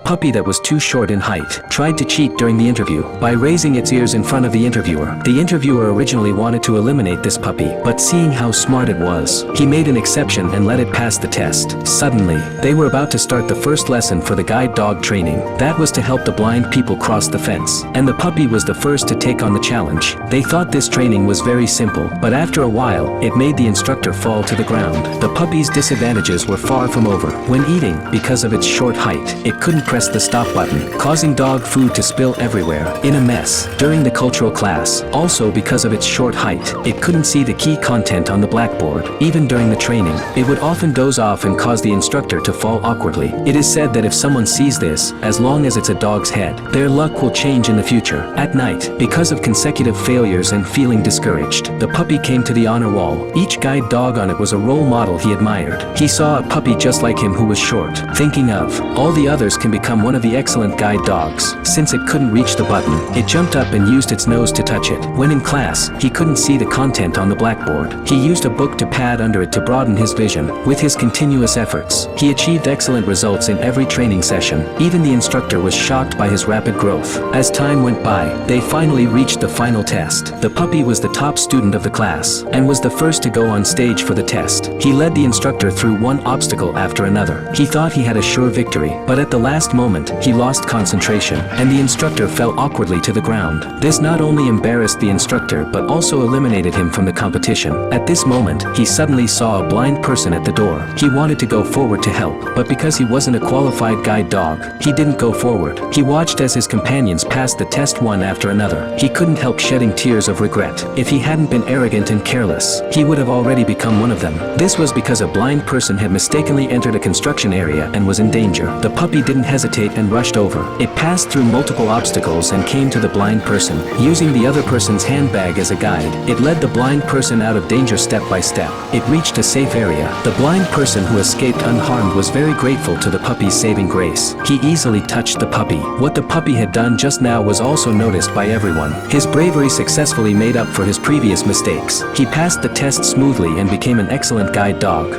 puppy that was too short in height tried to cheat during the interview by raising its ears in front of the interviewer. The interviewer originally wanted to eliminate this puppy, but seeing how smart it was, he made an exception and let it pass the test. Suddenly, they were about to start the first lesson for the guide dog training. That was to help the blind people cross the fence, and the puppy was the first to take on the challenge. They thought this training was very simple, but after a while, it made the instructor fall to the ground. The puppy's disadvantages were far from over. When eating, because of its short height, it couldn't press the stop button, causing dog food to spill everywhere, in a mess. During the cultural class, also because of its short height, it couldn't see the key content on the blackboard. Even during the training, it would often doze off and cause the instructor to fall awkwardly. It is said that if someone sees this, as long as it's a dog's head, their luck will change in the future. At night, because of consecutive failures and feeling discouraged, the puppy came to the honor wall. Each guide dog on it was a role model he admired. He saw a puppy just like him who was short. Thinking of, all the others can become one of the excellent guide dogs. Since it couldn't reach the button, it jumped up and used its nose to touch it. When in class, he couldn't see the content on the blackboard. He used a book to pad under it to broaden his vision. With his continuous efforts, he achieved excellent results in every training session. Even the instructor was shocked by his rapid growth. As time went by, they finally reached the final test. The puppy was the top student of the class, and was the first to go on stage for the test. He led the instructor through one obstacle after another. He thought he had a sure victory, but at the last moment, he lost concentration, and the instructor fell awkwardly to the ground. This not only embarrassed the instructor but also eliminated him from the competition. At this moment, he suddenly saw a blind person at the door. He wanted to go forward to help, but because he wasn't a qualified guide dog, he didn't go forward. He watched as his companions passed the test one after another. He couldn't help shedding tears of regret. If he hadn't been arrogant and careless, he would have already become one of them. This was because a blind person had mistakenly entered a construction area and was in danger. The puppy didn't hesitate and rushed over. It passed through multiple obstacles and came to the blind person. Using the other person's handbag as a guide, it led the blind person out of danger step by step. It reached a safe area. The blind person who escaped unharmed was very grateful to the puppy's saving grace. He easily touched the puppy. What the puppy had done just now was also noticed by everyone. His bravery successfully made up for his previous mistakes. He passed the test smoothly and became an excellent guide dog.